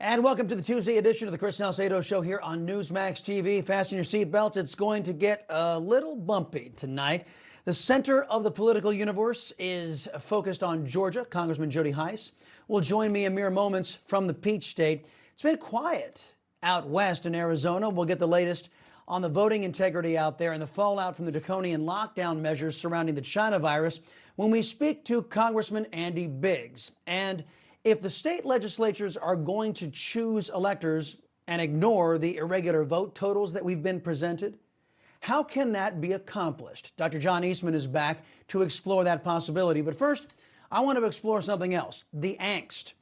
And welcome to the Tuesday edition of the Chris Salcedo Show here on Newsmax TV. Fasten your seatbelts. It's going to get a little bumpy tonight. The center of the political universe is focused on Georgia. Congressman Jody Hice will join me in mere moments from the Peach State. It's been quiet out west in Arizona. We'll get the latest on the voting integrity out there and the fallout from the draconian lockdown measures surrounding the China virus when we speak to Congressman Andy Biggs. And if the state legislatures are going to choose electors and ignore the irregular vote totals that we've been presented, how can that be accomplished? Dr. John Eastman is back to explore that possibility. But first, I want to explore something else: the angst,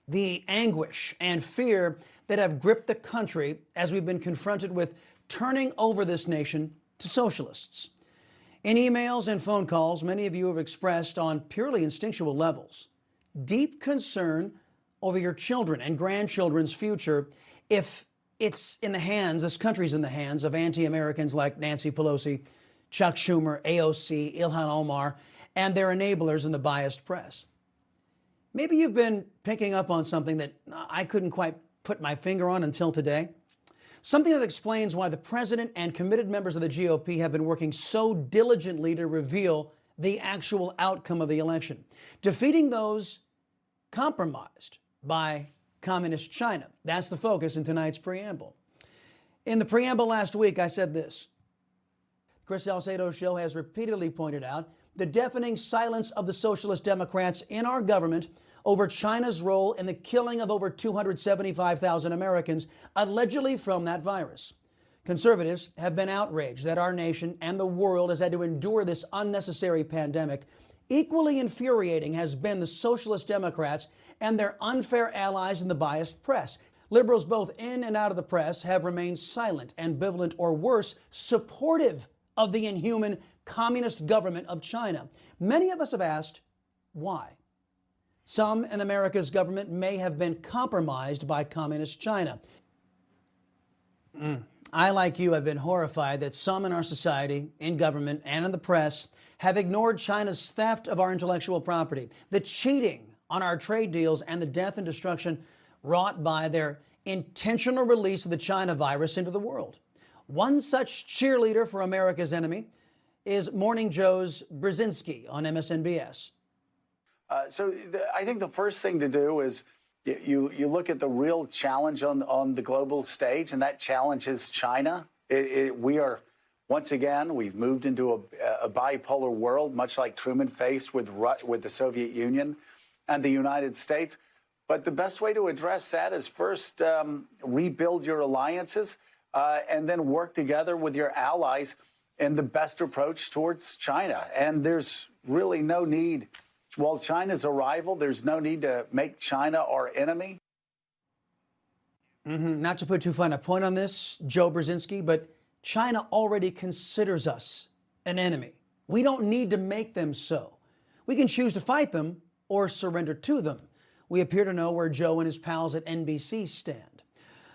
the anguish and fear that have gripped the country as we've been confronted with turning over this nation to socialists. In emails and phone calls, many of you have expressed on purely instinctual levels deep concern over your children and grandchildren's future if it's in the hands, this country's in the hands of anti-Americans like Nancy Pelosi, Chuck Schumer, AOC, Ilhan Omar, and their enablers in the biased press. Maybe you've been picking up on something that I couldn't quite put my finger on until today. Something that explains why the president and committed members of the GOP have been working so diligently to reveal the actual outcome of the election, defeating those compromised by communist China. That's the focus in tonight's preamble. In the preamble last week, I said this: Chris Salcedo Show has repeatedly pointed out the deafening silence of the socialist Democrats in our government over China's role in the killing of over 275,000 Americans, allegedly from that virus. Conservatives have been outraged that our nation and the world has had to endure this unnecessary pandemic. Equally infuriating has been the socialist Democrats and their unfair allies in the biased press. Liberals both in and out of the press have remained silent, ambivalent, or worse, supportive of the inhuman communist government of China. Many of us have asked why. Some in America's government may have been compromised by communist China. I, like you, have been horrified that some in our society, in government, and in the press have ignored China's theft of our intellectual property, the cheating on our trade deals, and the death and destruction wrought by their intentional release of the China virus into the world. One such cheerleader for America's enemy is Morning Joe's Brzezinski on MSNBS. I think the first thing to do is you look at the real challenge on the global stage, and that challenge is China. We are, once again, we've moved into a bipolar world, much like Truman faced with the Soviet Union and the United States. But the best way to address that is first rebuild your alliances and then work together with your allies in the best approach towards China. And there's really no need. While China's a rival, there's no need to make China our enemy. Not to put too fine a point on this, Joe Brzezinski, but China already considers us an enemy. We don't need to make them so. We can choose to fight them or surrender to them. We appear to know where Joe and his pals at NBC stand.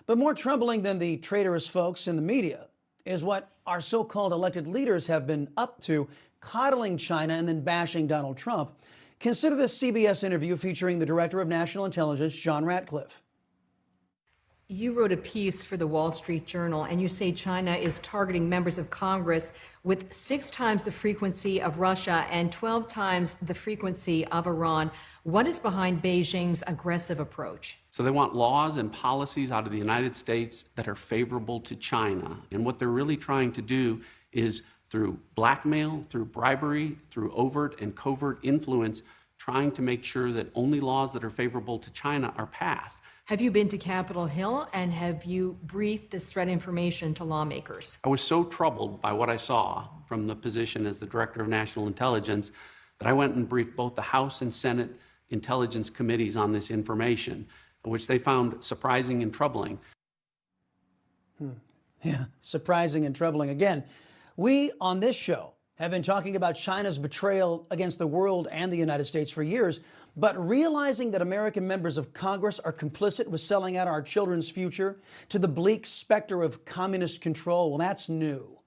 But more troubling than the traitorous folks in the media is what our so-called elected leaders have been up to, coddling China and then bashing Donald Trump. Consider this CBS interview featuring the Director of National Intelligence, John Ratcliffe. You wrote a piece for the Wall Street Journal, and you say China is targeting members of Congress with 6 times the frequency of Russia and 12 times the frequency of Iran. What is behind Beijing's aggressive approach? So they want laws and policies out of the United States that are favorable to China. And what they're really trying to do is, through blackmail, through bribery, through overt and covert influence, trying to make sure that only laws that are favorable to China are passed. Have you been to Capitol Hill, and have you briefed this threat information to lawmakers? I was so troubled by what I saw from the position as the Director of National Intelligence that I went and briefed both the House and Senate Intelligence Committees on this information, which they found surprising and troubling. Yeah, surprising and troubling. Again, we on this show have been talking about China's betrayal against the world and the United States for years, but realizing that American members of Congress are complicit with selling out our children's future to the bleak specter of communist control, well, that's new.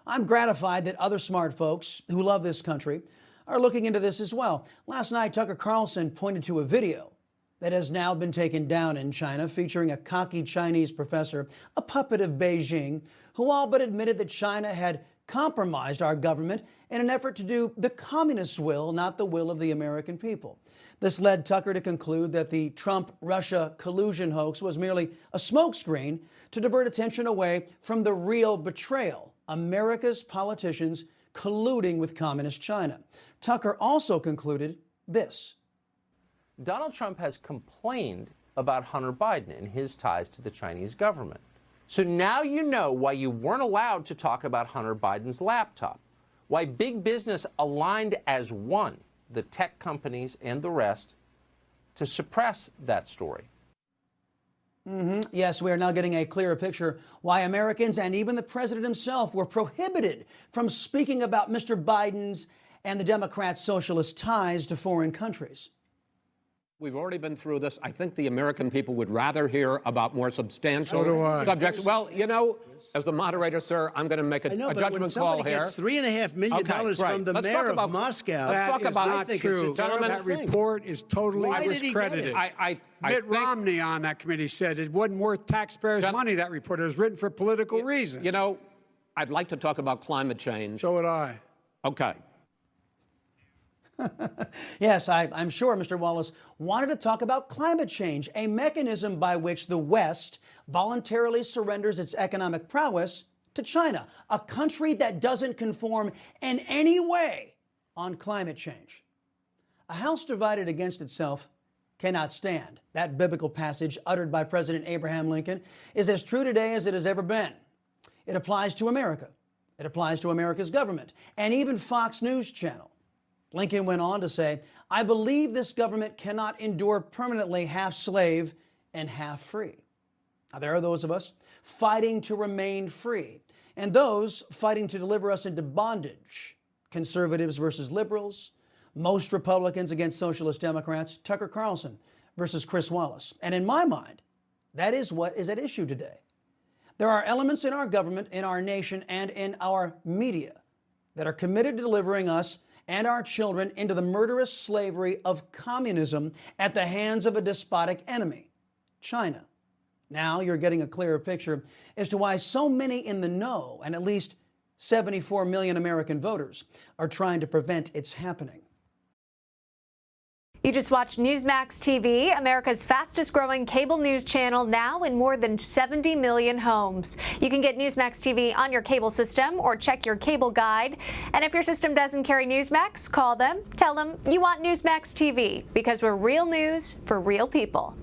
I'm gratified that other smart folks who love this country are looking into this as well. Last night, Tucker Carlson pointed to a video that has now been taken down in China, featuring a cocky Chinese professor, a puppet of Beijing, who all but admitted that China had compromised our government in an effort to do the communist's will, not the will of the American people. This led Tucker to conclude that the Trump-Russia collusion hoax was merely a smokescreen to divert attention away from the real betrayal, America's politicians colluding with communist China. Tucker also concluded this. Donald Trump has complained about Hunter Biden and his ties to the Chinese government. So now you know why you weren't allowed to talk about Hunter Biden's laptop, why big business aligned as one, the tech companies and the rest, to suppress that story. Yes, we are now getting a clearer picture why Americans and even the president himself were prohibited from speaking about Mr. Biden's and the Democrats' socialist ties to foreign countries. We've already been through this. I think the American people would rather hear about more substantial subjects. Well, you know, as the moderator, sir, I'm going to make a judgment call here. Gets $3.5 million from the mayor of Moscow. Let's talk about not true. Gentlemen, that report is totally discredited. Mitt Romney on that committee said it wasn't worth taxpayers' money, that report. It was written for political reasons. You know, I'd like to talk about climate change. So would I. Okay. Yes, I'm sure Mr. Wallace wanted to talk about climate change, a mechanism by which the West voluntarily surrenders its economic prowess to China, a country that doesn't conform in any way on climate change. A house divided against itself cannot stand. That biblical passage uttered by President Abraham Lincoln is as true today as it has ever been. It applies to America. It applies to America's government and even Fox News Channel. Lincoln went on to say, I believe this government cannot endure permanently half slave and half free. Now, there are those of us fighting to remain free and those fighting to deliver us into bondage. Conservatives versus liberals, most Republicans against socialist Democrats, Tucker Carlson versus Chris Wallace. And in my mind, that is what is at issue today. There are elements in our government, in our nation, and in our media that are committed to delivering us and our children into the murderous slavery of communism at the hands of a despotic enemy, China. Now you're getting a clearer picture as to why so many in the know, and at least 74 million American voters, are trying to prevent its happening. You just watched Newsmax TV, America's fastest growing cable news channel, now in more than 70 million homes. You can get Newsmax TV on your cable system or check your cable guide. And if your system doesn't carry Newsmax, call them, tell them you want Newsmax TV, because we're real news for real people.